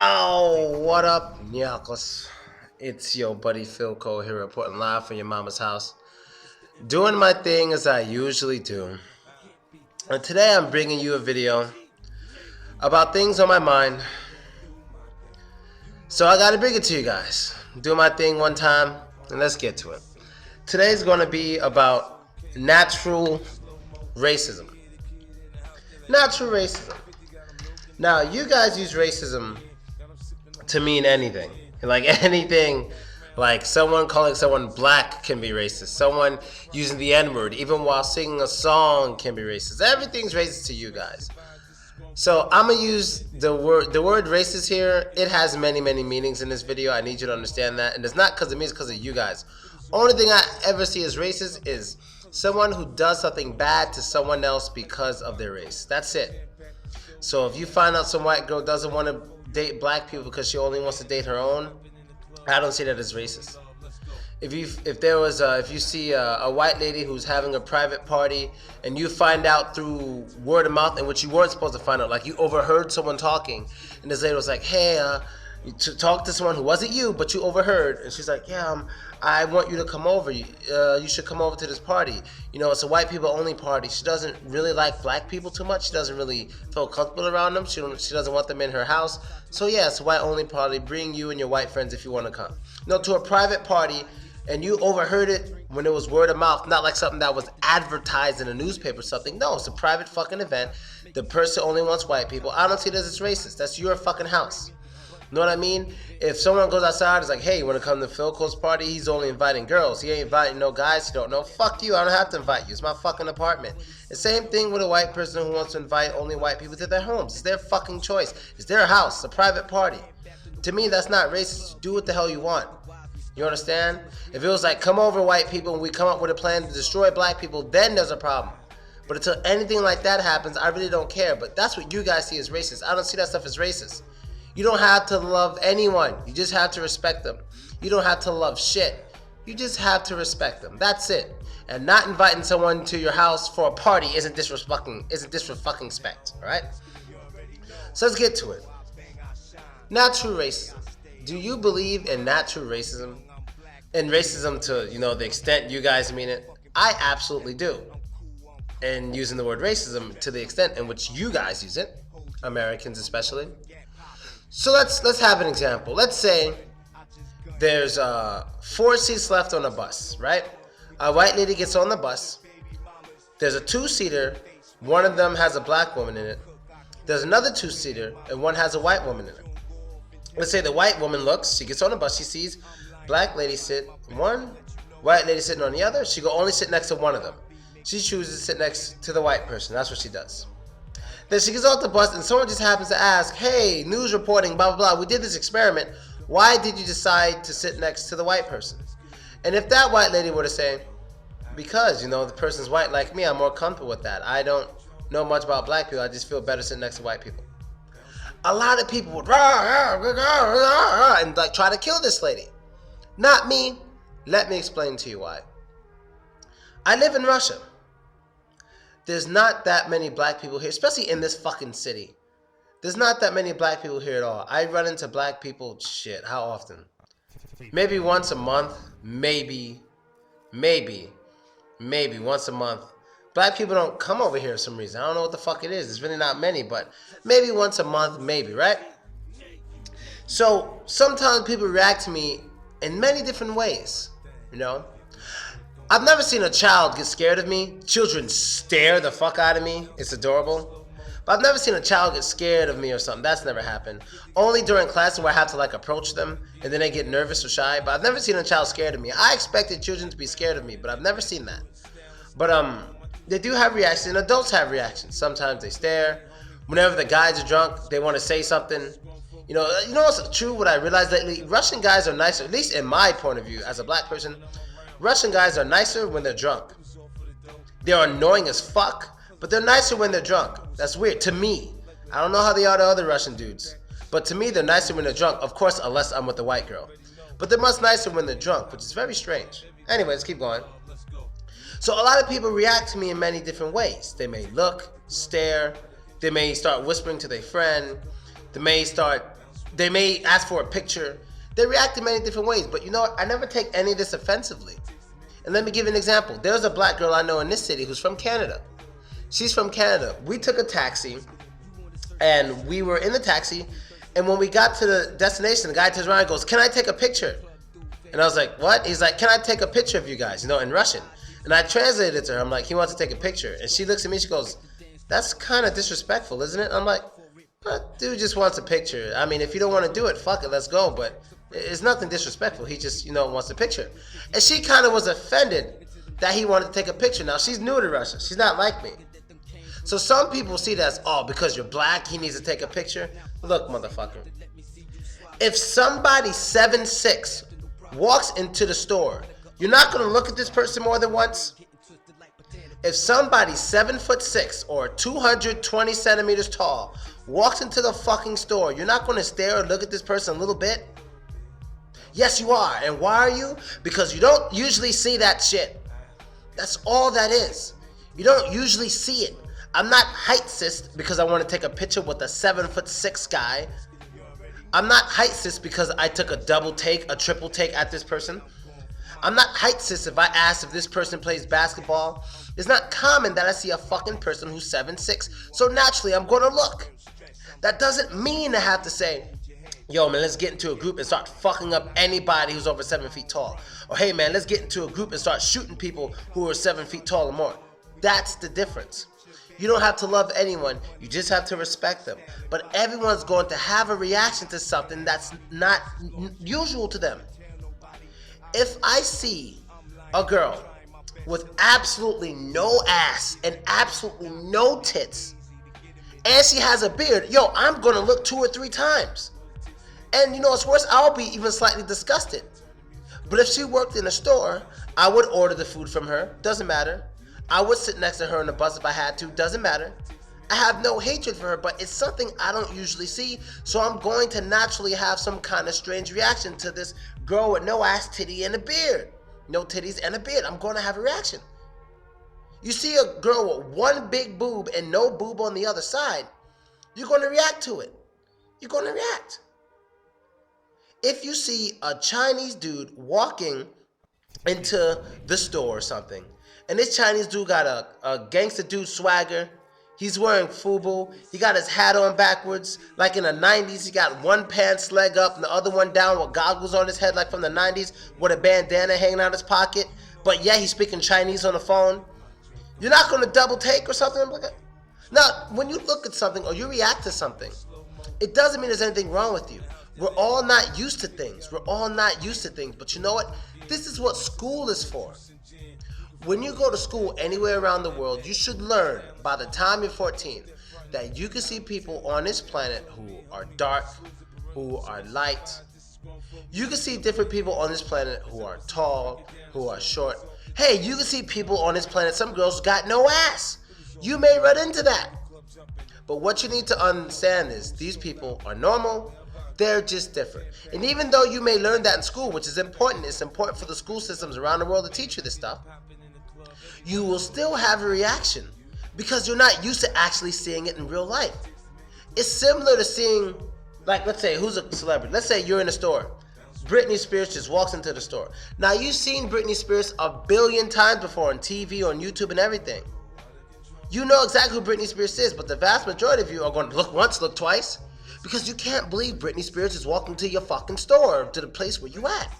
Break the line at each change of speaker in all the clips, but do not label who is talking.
Oh, what up, Nyakos? It's your buddy Philko here reporting live from your mama's house. Doing my thing as I usually do. And today I'm bringing you a video about things on my mind. So I gotta bring it to you guys. Do my thing one time, and let's get to it. Today's gonna be about natural racism. Natural racism. Now, you guys use racism to mean anything. Like anything, like someone calling someone black can be racist. Someone using the N-word, even while singing a song, can be racist. Everything's racist to you guys. So I'm gonna use the word racist here. It has many meanings in this video. I need you to understand that. And it's not because of me, it's because of you guys. Only thing I ever see as racist is someone who does something bad to someone else because of their race. That's it. So if you find out some white girl doesn't want to date black people because she only wants to date her own, I don't see that as racist. If you see a white lady who's having a private party and you find out through word of mouth, in which you weren't supposed to find out, like you overheard someone talking, and this lady was like, "Hey, you talk to someone who wasn't you, but you overheard," and she's like, "Yeah, I want you to come over. You should come over to this party. You know, it's a white people only party." She doesn't really like black people too much. She doesn't really feel comfortable around them. She doesn't want them in her house. So yeah, it's a white only party. Bring you and your white friends if you want to come. No, to a private party, and you overheard it when it was word of mouth, not like something that was advertised in a newspaper or something. No, it's a private fucking event. The person only wants white people. I don't see this as racist. That's your fucking house. You know what I mean? If someone goes outside, it's like, "Hey, you want to come to Philko's party? He's only inviting girls. He ain't inviting no guys he don't know." Fuck you. I don't have to invite you. It's my fucking apartment. The same thing with a white person who wants to invite only white people to their homes. It's their fucking choice. It's their house. It's a private party. To me, that's not racist. Do what the hell you want. You understand? If it was like, "Come over, white people," and we come up with a plan to destroy black people, then there's a problem. But until anything like that happens, I really don't care. But that's what you guys see as racist. I don't see that stuff as racist. You don't have to love anyone. You just have to respect them. You don't have to love shit. You just have to respect them. That's it. And not inviting someone to your house for a party isn't disrespect, all right? So let's get to it. Natural racism. Do you believe in natural racism? And racism to, the extent you guys mean it? I absolutely do. And using the word racism to the extent in which you guys use it, Americans especially. So let's have an example. Let's say there's 4 seats left on a bus, right? A white lady gets on the bus. There's a 2-seater. One of them has a black woman in it. There's another 2-seater, and one has a white woman in it. Let's say the white woman looks. She gets on the bus. She sees black lady sit one, white lady sitting on the other. She go only sit next to one of them. She chooses to sit next to the white person. That's what she does. Then she gets off the bus and someone just happens to ask, "Hey, news reporting, blah, blah, blah. We did this experiment. Why did you decide to sit next to the white person?" And if that white lady were to say, "Because, the person's white like me, I'm more comfortable with that. I don't know much about black people. I just feel better sitting next to white people." A lot of people would and like try to kill this lady. Not me. Let me explain to you why. I live in Russia. There's not that many black people here, especially in this fucking city. There's not that many black people here at all. I run into black people, how often? Maybe once a month. Maybe once a month. Black people don't come over here for some reason. I don't know what the fuck it is. There's really not many, but maybe once a month, maybe, right? So sometimes people react to me in many different ways, I've never seen a child get scared of me. Children stare the fuck out of me. It's adorable. But I've never seen a child get scared of me or something. That's never happened. Only during classes where I have to approach them and then they get nervous or shy. But I've never seen a child scared of me. I expected children to be scared of me, but I've never seen that. But they do have reactions. Adults have reactions. Sometimes they stare. Whenever the guys are drunk, they want to say something. You know what's true? What I realized lately, Russian guys are nicer, at least in my point of view as a black person. Russian guys are nicer when they're drunk. They're annoying as fuck, but they're nicer when they're drunk. That's weird to me. I don't know how they are to other Russian dudes, but to me they're nicer when they're drunk. Of course, unless I'm with a white girl. But they're much nicer when they're drunk, which is very strange. Anyway, let's keep going. So a lot of people react to me in many different ways. They may look, stare. They may start whispering to their friend. They may start They may ask for a picture. They react in many different ways. But you know what? I never take any of this offensively. And let me give you an example. There's a black girl I know in this city who's from Canada. She's from Canada. We took a taxi, and we were in the taxi, and when we got to the destination, the guy turns around and goes, "Can I take a picture?" And I was like, "What?" He's like, "Can I take a picture of you guys?" You know, in Russian. And I translated it to her. I'm like, "He wants to take a picture." And she looks at me, she goes, "That's kind of disrespectful, isn't it?" I'm like, "Dude just wants a picture. I mean, if you don't want to do it, fuck it, let's go. But it's nothing disrespectful. He just, wants a picture." And she kind of was offended that he wanted to take a picture. Now, she's new to Russia. She's not like me. So some people see that as, oh, because you're black, he needs to take a picture. Look, motherfucker. If somebody 7'6" walks into the store, you're not going to look at this person more than once? If somebody 7'6" or 220 centimeters tall walks into the fucking store, you're not going to stare or look at this person a little bit? Yes, you are. And why are you? Because you don't usually see that shit. That's all that is. You don't usually see it. I'm not height-cis because I want to take a picture with a 7'6" guy. I'm not height-cis because I took a double take, a triple take at this person. I'm not height-cis if I ask if this person plays basketball. It's not common that I see a fucking person who's 7'6", so naturally I'm going to look. That doesn't mean I have to say, "Yo, man, let's get into a group and start fucking up anybody who's over 7 feet tall." Or, "Hey, man, let's get into a group and start shooting people who are 7 feet tall or more." That's the difference. You don't have to love anyone, you just have to respect them. But everyone's going to have a reaction to something that's not usual to them. If I see a girl with absolutely no ass and absolutely no tits, and she has a beard, yo, I'm gonna look 2 or 3 times. And you know what's worse? I'll be even slightly disgusted. But if she worked in a store, I would order the food from her, doesn't matter. I would sit next to her on the bus if I had to, doesn't matter. I have no hatred for her, but it's something I don't usually see, so I'm going to naturally have some kind of strange reaction to this girl with no ass, titty, and a beard. No titties and a beard. I'm going to have a reaction. You see a girl with one big boob and no boob on the other side, you're going to react to it. You're going to react. If you see a Chinese dude walking into the store or something, and this Chinese dude got a gangster dude swagger. He's wearing FUBU. He got his hat on backwards. Like in the 90s, he got one pants leg up and the other one down with goggles on his head like from the 90s with a bandana hanging out his pocket. But yeah, he's speaking Chinese on the phone. You're not going to double take or something like that? Now, when you look at something or you react to something, it doesn't mean there's anything wrong with you. We're all not used to things. We're all not used to things. But you know what? This is what school is for. When you go to school anywhere around the world, you should learn by the time you're 14 that you can see people on this planet who are dark, who are light. You can see different people on this planet who are tall, who are short. Hey, you can see people on this planet, some girls got no ass. You may run into that. But what you need to understand is these people are normal. They're just different. And even though you may learn that in school, which is important, it's important for the school systems around the world to teach you this stuff, you will still have a reaction because you're not used to actually seeing it in real life. It's similar to seeing, like, let's say, who's a celebrity? Let's say you're in a store. Britney Spears just walks into the store. Now, you've seen Britney Spears a billion times before on TV, on YouTube, and everything. You know exactly who Britney Spears is, but the vast majority of you are going to look once, look twice, because you can't believe Britney Spears is walking to your fucking store, to the place where you at.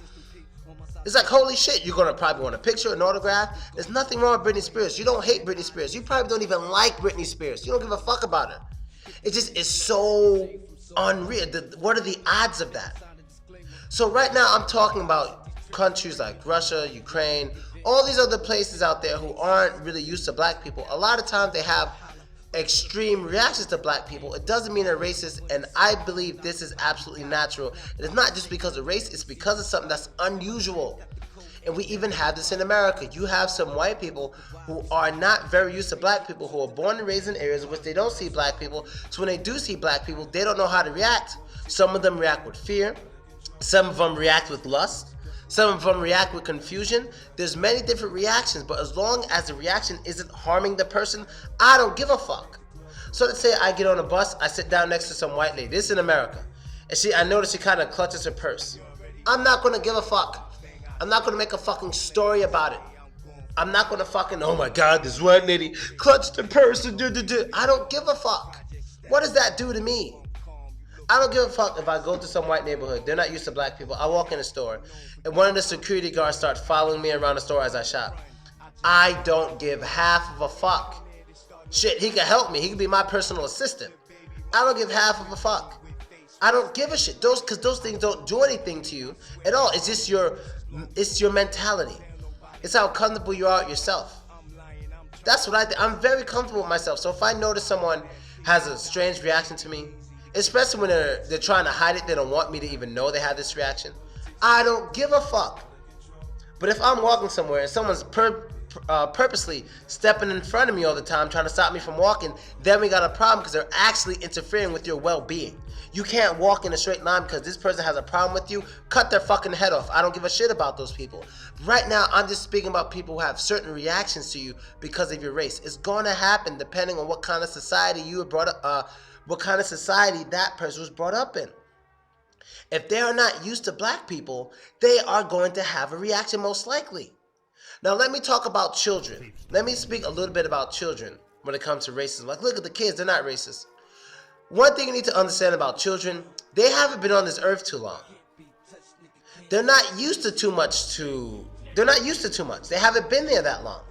It's like, holy shit, you're going to probably want a picture, an autograph. There's nothing wrong with Britney Spears. You don't hate Britney Spears. You probably don't even like Britney Spears. You don't give a fuck about her. It just is so unreal. What are the odds of that? So right now I'm talking about countries like Russia, Ukraine, all these other places out there who aren't really used to black people. A lot of times they have extreme reactions to black people. It doesn't mean they're racist, and I believe this is absolutely natural. It is not just because of race, it's because of something that's unusual. And we even have this in America. You have some white people who are not very used to black people, who are born and raised in areas in which they don't see black people. So when they do see black people, they don't know how to react. Some of them react with fear. Some of them react with lust. Some of them react with confusion. There's many different reactions, but as long as the reaction isn't harming the person, I don't give a fuck. So let's say I get on a bus, I sit down next to some white lady. This is in America. And I noticed she kind of clutches her purse. I'm not going to give a fuck. I'm not going to make a fucking story about it. I'm not going to fucking, oh my God, this white lady clutched her purse. I don't give a fuck. What does that do to me? I don't give a fuck if I go to some white neighborhood. They're not used to black people. I walk in a store, and one of the security guards starts following me around the store as I shop. I don't give half of a fuck. Shit, he can help me. He can be my personal assistant. I don't give half of a fuck. I don't give a shit. Because those things don't do anything to you at all. It's just your mentality. It's how comfortable you are with yourself. That's what I think. I'm very comfortable with myself. So if I notice someone has a strange reaction to me, especially when they're trying to hide it, they don't want me to even know they have this reaction, I don't give a fuck. But if I'm walking somewhere and someone's purposely stepping in front of me all the time, trying to stop me from walking, then we got a problem because they're actually interfering with your well-being. You can't walk in a straight line because this person has a problem with you. Cut their fucking head off. I don't give a shit about those people. Right now, I'm just speaking about people who have certain reactions to you because of your race. It's going to happen depending on what kind of society you were brought up, what kind of society that person was brought up in. If they are not used to black people, they are going to have a reaction most likely. Now, let me talk about children. Let me speak a little bit about children when it comes to racism. Like, look at the kids. They're not racist. One thing you need to understand about children, they haven't been on this earth too long. They're not used to too much. They haven't been there that long.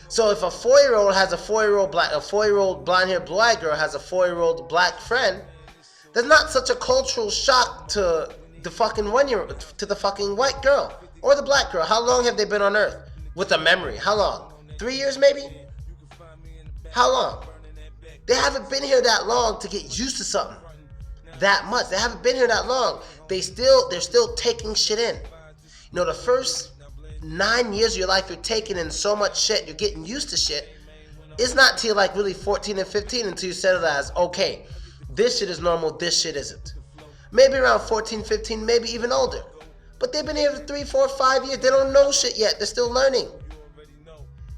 So if a 4-year-old has a 4-year-old blonde-haired blue-eyed girl has a 4-year-old black friend, there's not such a cultural shock to the fucking white girl or the black girl. How long have they been on earth with a memory? How long? 3 years maybe? How long? They haven't been here that long to get used to something that much. They haven't been here that long. They're still taking shit in. You know, the first 9 years of your life, you're taking in so much shit, you're getting used to shit. It's not till like really 14 and 15 until you settle as, okay, this shit is normal, this shit isn't. Maybe around 14, 15, maybe even older. But they've been here for 3, 4, 5 years. They don't know shit yet. They're still learning.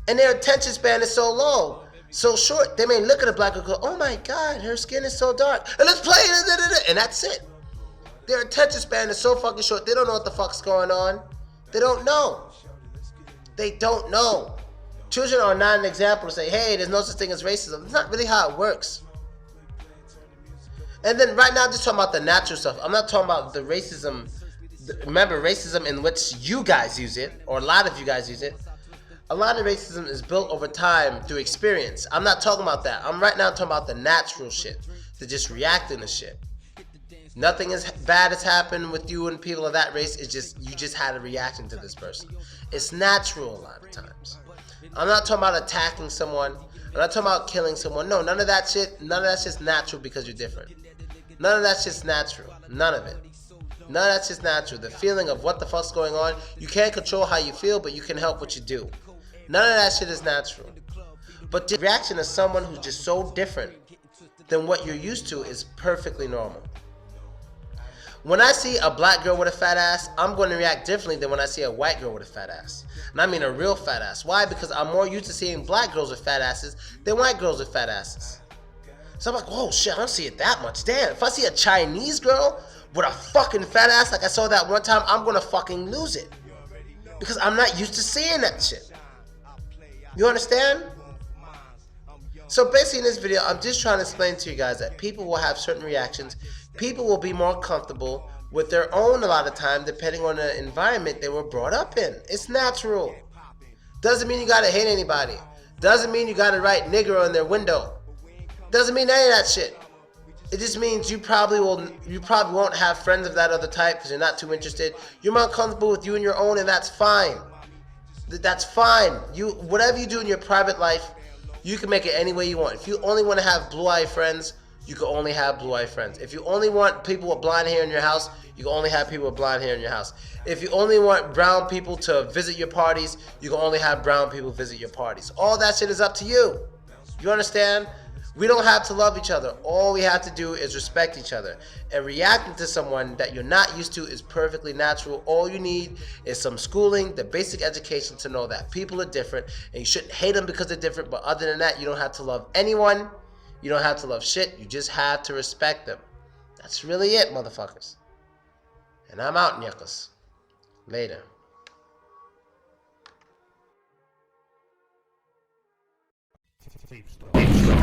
And their attention span is so low, so short. They may look at a black girl and go, oh my God, her skin is so dark. And let's play it. And that's it. Their attention span is so fucking short. They don't know what the fuck's going on. They don't know. They don't know. Children are not an example to say, hey, there's no such thing as racism. It's not really how it works. And then right now, I'm just talking about the natural stuff. I'm not talking about the racism. Remember, racism in which you guys use it, or a lot of you guys use it. A lot of racism is built over time through experience. I'm not talking about that. I'm right now talking about the natural shit. To just reacting to shit. Nothing as bad has happened with you and people of that race. It's just, you just had a reaction to this person. It's natural a lot of times. I'm not talking about attacking someone. I'm not talking about killing someone. No, none of that shit. None of that's just natural because you're different. None of that's just natural. None of it. None of that's just natural. The feeling of what the fuck's going on, you can't control how you feel, but you can help what you do. None of that shit is natural. But the reaction of someone who's just so different than what you're used to is perfectly normal. When I see a black girl with a fat ass, I'm going to react differently than when I see a white girl with a fat ass. And I mean a real fat ass. Why? Because I'm more used to seeing black girls with fat asses than white girls with fat asses. So I'm like, oh shit, I don't see it that much. Damn, if I see a Chinese girl with a fucking fat ass like I saw that one time, I'm going to fucking lose it. Because I'm not used to seeing that shit. You understand? So basically in this video, I'm just trying to explain to you guys that people will have certain reactions. People will be more comfortable with their own a lot of time depending on the environment they were brought up in. It's natural. Doesn't mean you gotta hate anybody. Doesn't mean you gotta write nigger on their window. Doesn't mean any of that shit. It just means you probably won't have friends of that other type because you're not too interested. You're more comfortable with you and your own, and that's fine. That's fine. Whatever you do in your private life, you can make it any way you want. If you only want to have blue-eyed friends, you can only have blue-eyed friends. If you only want people with blonde hair in your house, you can only have people with blonde hair in your house. If you only want brown people to visit your parties, you can only have brown people visit your parties. All that shit is up to you. You understand? We don't have to love each other. All we have to do is respect each other. And reacting to someone that you're not used to is perfectly natural. All you need is some schooling, the basic education to know that people are different and you shouldn't hate them because they're different. But other than that, you don't have to love anyone. You don't have to love shit. You just have to respect them. That's That's really it, motherfuckers. And I'm out, Nicholas. Later.
Deep Stop.